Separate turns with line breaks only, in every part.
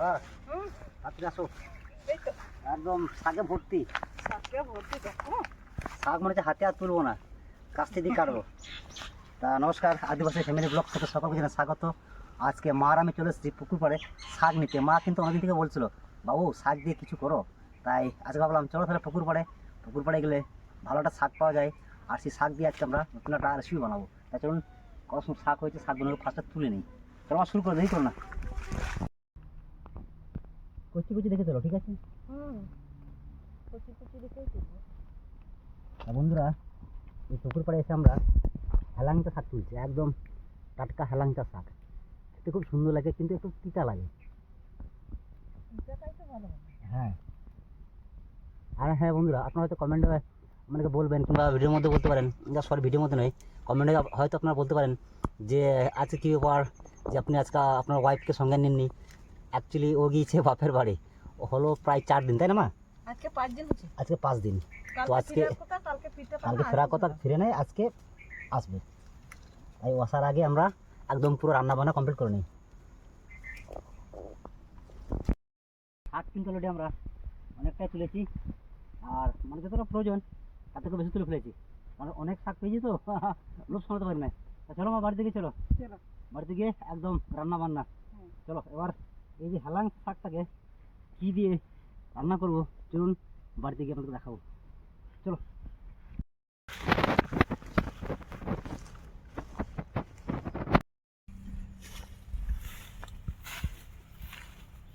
হ্যাঁ আপনি আসো একদম শাকে ভর্তি শাক মনে হচ্ছে হাতে আর তুলবো না, কাস্তে দিয়ে কাটবো। তা নমস্কার, আদিবাসী ফ্যামিলি ব্লগ থেকে সকলকে জানাই স্বাগত। আজকে মার আমি চলে এসেছি পুকুর পাড়ে শাক নিতে। মা কিন্তু অনেকদিন থেকে বলছিল বাবু শাক দিয়ে কিছু করো, তাই আজকে ভাবলাম চলো তাহলে পুকুর পাড়ে গেলে ভালো একটা শাক পাওয়া যায়। আর সেই শাক দিয়ে আজকে আমরা নতুন একটা রেসিপি বানাবো। তাই চলুন কত শাক হয়েছে, শাকগুলো ফার্স্টে তুলে নিই। চলো আমার শুরু করে দেরি করো না, কচি কচি দেখে চলো, ঠিক আছে? বন্ধুরা, এই পুকুর পাড়ে এসে আমরা হেলাংটা শাক তুলছি, একদম টাটকা হেলাংটা শাক। খেতে খুব সুন্দর লাগে, কিন্তু একটু তিতা লাগে। হ্যাঁ, আর হ্যাঁ বন্ধুরা, আপনারা হয়তো কমেন্টে আমাকে বলবেন কিংবা ভিডিওর মধ্যে বলতে পারেন, সরি ভিডিওর মধ্যে নয়, কমেন্টে হয়তো আপনারা বলতে পারেন যে আজকে কী ব্যাপার যে আপনি আজকে আপনার ওয়াইফকে সঙ্গে নেননি। অ্যাকচুয়ালি ও গিয়েছে বাপের বাড়ি, ও হলো প্রায় 4 দিন, তাই না মা?
আজকে 5 দিন হচ্ছে।
আজকে 5 দিন। তো আজকে কালকে ফেরার কথা, ফিরে নেয় আজকে আসবে। তাই আসার আগে আমরা একদম পুরো রান্না বান্না কমপ্লিট করে নিই। শাক কিন্তু অলরেডি আমরা অনেকটাই তুলেছি, আর মানে যতটা প্রয়োজন তার থেকে বেশি তুলে ফেলেছি। মানে অনেক শাক পেয়েছি তো লোভ সামলাতে পারি না। চলো মা, বাড়িতে গিয়ে চলো, বাড়িতে গিয়ে একদম রান্না বান্না। চলো এবার এই যে হেলাং শাকটাকে কী দিয়ে রান্না করবো চলুন বাড়িতে গিয়ে আপনাকে দেখাবো। চলো।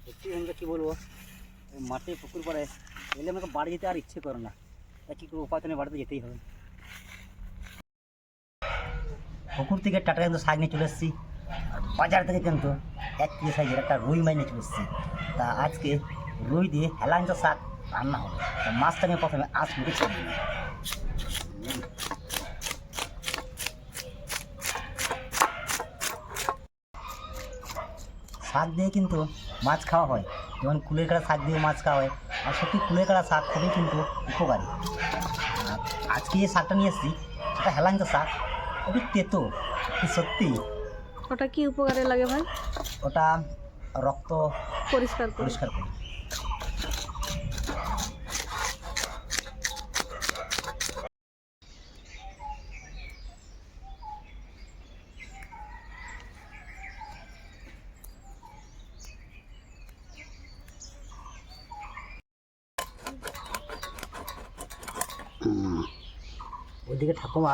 সত্যি আমরা কী বলবো, মাঠে পুকুর পাড়ে এলে আমাকে বাড়ি যেতে আর ইচ্ছে করে না। তাই কী করবো, উপায় তো নেই, বাড়িতে যেতেই হবে। পুকুর থেকে টাটা কিন্তু শাক নিয়ে চলে এসেছি, বাজার থেকে কিন্তু 1 কেজি সাইজের একটা রুই মাছ নিয়ে চলে এসেছি। তা আজকে রুই দিয়ে হেলাঞ্চা শাক রান্না হবে। তা মাছটা নিয়ে প্রথমে আঁচ মুখে ছেড়ে দিই। শাক দিয়ে কিন্তু মাছ খাওয়া হয়, যেমন কুলের কাটা শাক দিয়ে মাছ খাওয়া হয়। আর সত্যি কুলের কাটা শাক খুবই কিন্তু উপকারী। আজকে যে শাকটা নিয়ে এসেছি সেটা হেলাঞ্চা শাক, একটু তেতো, সত্যি।
ওটা কি উপকারে লাগে ভাই?
ওটা রক্ত
পরিষ্কার করে।
ওইদিকে ঠাকুমা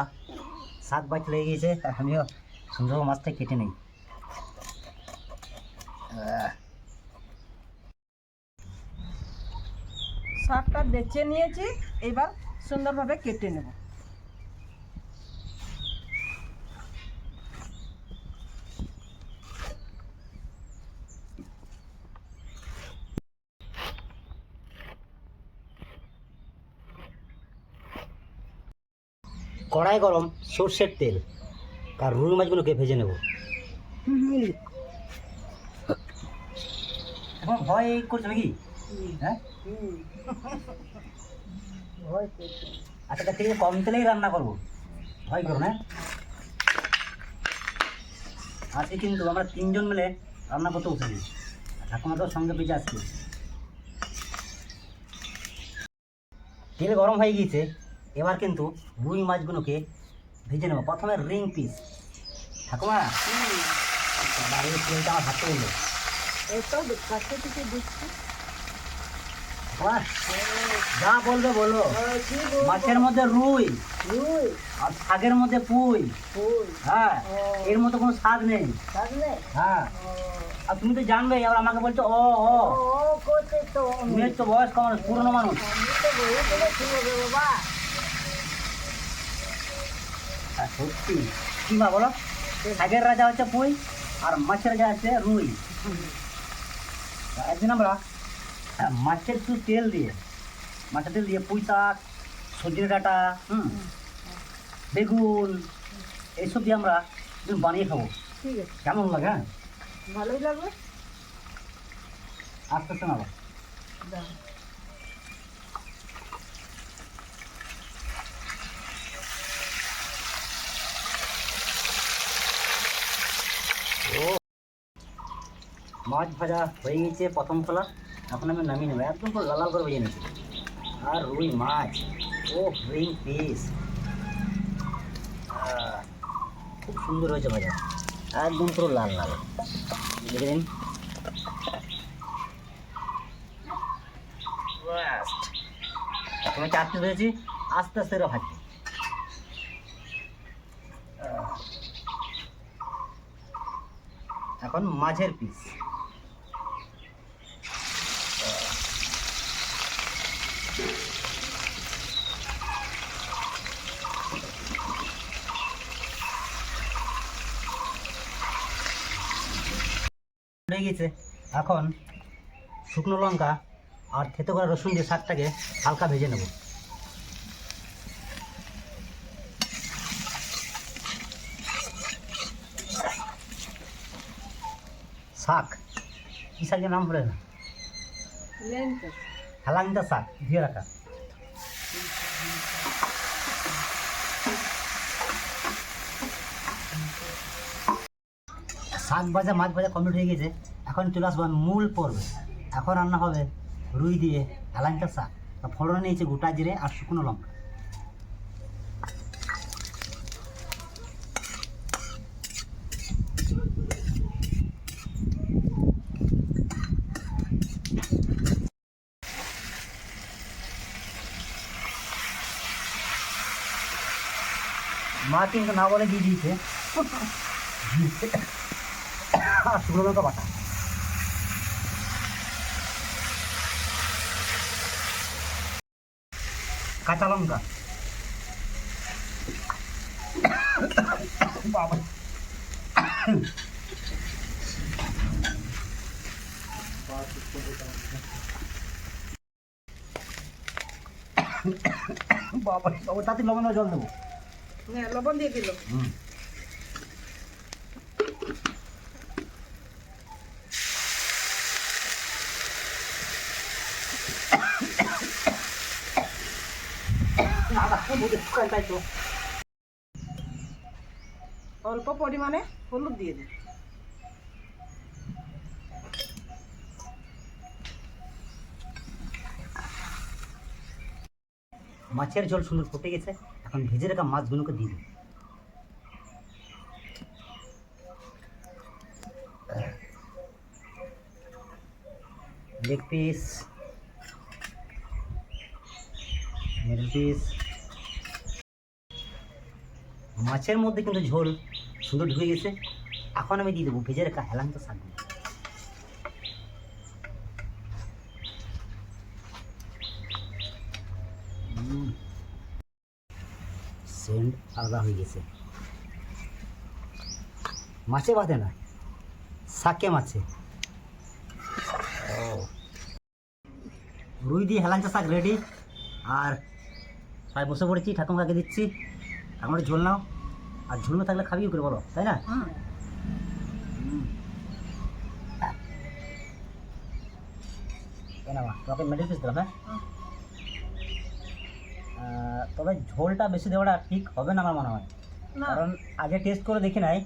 শাক বাছ লেগে গিয়েছে, আমিও সুন্দর মাছটা কেটে নিই।
শাকটা বেছে নিয়েছি, এবার সুন্দরভাবে কেটে নেব।
কড়াই গরম, সর্ষের তেল, আর রুই মাছগুলোকে ভেজে নেব। এখন ভয় করছো নাকি? হ্যাঁ, আচ্ছা ঠিক আছে, কম তেলেই রান্না করবো, ভয় করো না। আজকে কিন্তু আমরা 3 জন মিলে রান্না করতে বসেছি, ঠাকুমাকেও সঙ্গে পেয়েছে আজকে। তেল গরম হয়ে গিয়েছে, এবার কিন্তু রুই মাছগুলোকে ভেজে নেবো। প্রথমে রিং পিস। ঠাকুমা বাড়ির তেলটা আমার হাতে উঠলো। যা বলবে বলো। মাছের মধ্যে রুই আর শাকের মধ্যে পুঁই। হ্যাঁ, এর মতো কোনো স্বাদ নেই। হ্যাঁ, আর তুমি তো জানবে, আবার আমাকে বলছো ও ও তুমি তো বয়স কম, পুরনো মানুষ। সত্যি কি মা বলো, শাকের রাজা হচ্ছে পুঁই আর মাছের রাজা হচ্ছে রুই। একদিন আমরা মাছের তেল দিয়ে পুঁই শাক, সজনে ডাঁটা, বেগুন এইসব দিয়ে আমরা বানিয়ে খাবো।
ঠিক আছে,
কেমন লাগে? হ্যাঁ,
ভালোই লাগবে।
আস্তে আস্তে নাও। মাছ ভাজা হয়ে গেছে প্রথম খোলা, এখন আমি নামিয়ে নেবো, একদম পুরো লাল লাল করে ভেজে নিয়েছি। আর রুই মাছ, ও রুই পিস, খুব সুন্দর হয়েছে ভাজা, একদম পুরো লাল লাল। দেখে দিন, প্রথমে 4 পিস হয়েছি, আস্তে আস্তে এরা ভাজছি। এখন মাছের পিস, হয়ে গেছে। এখন শুকনো লঙ্কা আর থেতো করা রসুন দিয়ে শাকটাকে হালকা ভেজে নেব। শাক, কি শাকের নাম বলে না,
লেন্টেল।
হেলাঞ্চা শাক দিয়ে রাখা। শাক ভাজা মাছ ভাজা কমপ্লিট হয়ে গেছে, এখন চলে আসবো মূল পর্বে। এখন রান্না হবে রুই দিয়ে হেলাঞ্চা শাক। ফোড়নে নিয়েছে গোটা জিরে আর শুকনো লঙ্কা। মা কিন্তু না বলে দিয়ে দিয়েছে, আর শুকনো লঙ্কা বাটা। কাঁচা লঙ্কা, বাবা বাবা বাবা, তাতে লবণ আর জল দেবো।
হ্যাঁ, লবণ দিয়ে দিল। অল্প পরিমাণে হলুদ দিয়ে দিন।
মাছের ঝোল সুন্দর ফুটে গেছে, এখন ভেজে রাখা মাছগুলোকে দিয়ে দিই। Leg piece, middle piece. মাছের মধ্যে কিন্তু ঝোল সুন্দর ঢুকে গেছে, এখন আমি দিয়ে দেবো ভেজে রাখা হেলাঞ্চা শাকগুলো। সেন্ট আলাদা হয়ে গেছে। মাছে বাঁধে না, শাকে মাছে। রুই দিয়ে হেলাঞ্চা শাক রেডি। আর সবাই বসে পড়েছি, ঠাকুমাকে দিচ্ছি। ঠাকুমার ঝোল নাও, আর ঝোল না থাকলে খাবি করে বলো, তাই না? না মা, তোমাকে মিডল পিস দিলাম। হ্যাঁ, তবে ঝোলটা বেশি দেওয়াটা ঠিক হবে না আমার মনে হয়,
না
কারণ আগে টেস্ট করে দেখি নাই,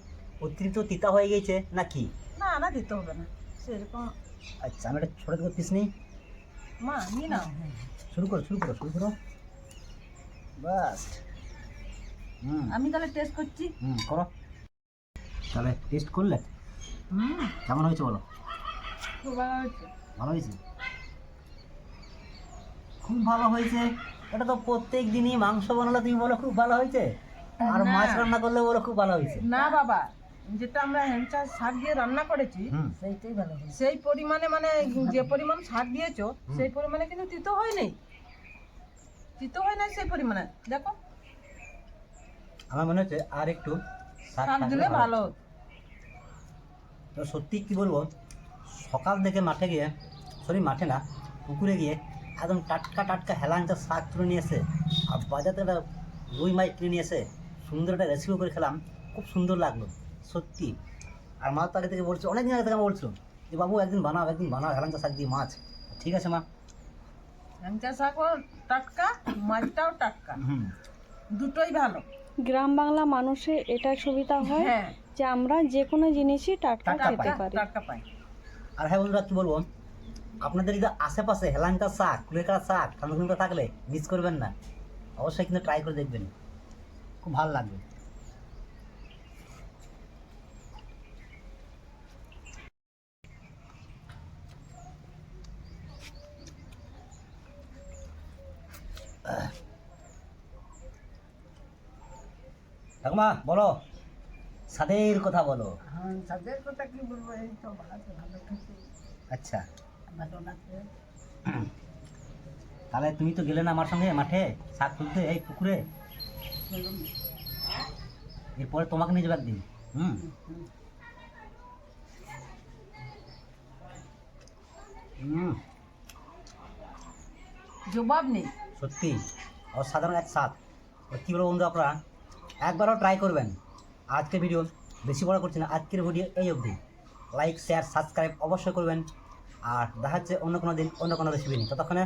অতিরিক্ত তিতা হয়ে গেছে নাকি।
না, না দিতে হবে না সেরকম।
আচ্ছা, আমি একটা ছোটো ছোটো পিস নিই।
মা নি না,
শুরু করো শুরু করো শুরু করো, বাস।
আমি তাহলে টেস্ট করছি।
করো তাহলে, টেস্ট করলে কেমন হয়েছে বলো?
খুব ভালো হয়েছে।
ভালো হয়েছে, খুব ভালো হয়েছে। এটা তো প্রত্যেক দিনই মাংস বানালে তুমি বলো খুব ভালো হয়েছে, আর
না।
মাছ রান্না করলে বলো খুব ভালো হয়েছে।
না বাবা, যেটা আমরা হেঞ্চা শাক দিয়ে রান্না করেছি
সেইটাই ভালো হয়েছে।
সেই পরিমাণে, মানে যে পরিমাণ শাক দিয়েছো সেই পরিমাণে কিন্তু তিতো হয় নাই, তিতো হয় নাই সেই পরিমাণে। দেখো,
আমার মনে হচ্ছে আর একটু শাক
শাক
থাকলে
দিলে ভালো
হতো। তো সত্যি কি বলবো, সকাল থেকে মাঠে গিয়ে, সরি মাঠে না, পুকুরে গিয়ে একদম টাটকা টাটকা হেলাঞ্চা শাক তুলে নিয়ে এসে, আর বাজারে একটা রুই মাছ কিনে নিয়ে এসে সুন্দর একটা রেসিপি করে খেলাম, খুব সুন্দর লাগলো সত্যি। আর মা তো আগে থেকে বলছে, অনেক দিন আগে থেকে বলছিল যে বাবু একদিন বানাও হেলাঞ্চা শাক দিয়ে মাছ। ঠিক আছে মা,
হেঞ্চা শাকও টাটকা, মাছটাও টাটকা, দুটোই ভালো।
গ্রাম বাংলা মানুষের এটা সুবিধা হয়
হ্যাঁ,
যে আমরা যে কোনো জিনিসই টাটকা
টাটকা
খেতে
পাই।
পারি।
টাটকা পাই।
আর হ্যাঁ বন্ধুরা কী বলবো, আপনাদের যদি আশেপাশে হেলাঙ্কা শাক, কুলেকাড়া শাক, ঠান্ডা থাকলে মিস করবেন না, অবশ্যই কিন্তু ট্রাই করে দেখবেন, খুব ভালো লাগবে। ঠাকুমা বলো, স্বাদের কথা বলো।
হ্যাঁ তাদের কথা কি বলবো, এই তো ভালো ভালো খেতে
আচ্ছা,
ভালো লাগছে।
তাহলে তুমি তো গেলে না আমার সঙ্গে মাঠে শাক তুলতে, এই পুকুরে, এরপরে তোমাকে নিয়ে যাবে একদিন। হুম, হুম,
জবাব নেই।
সত্যি অসাধারণ এক স্বাদ। কী বলবো বন্ধু, আপনারা একবারও ট্রাই করবেন। আজকের ভিডিও বেশি বড় করছি না, আজকের ভিডিও এই অবধি। লাইক শেয়ার সাবস্ক্রাইব অবশ্যই করবেন। আর দেখা হচ্ছে অন্য কোনো দিন অন্য কোনো রেসিপি নিয়ে। ততক্ষণে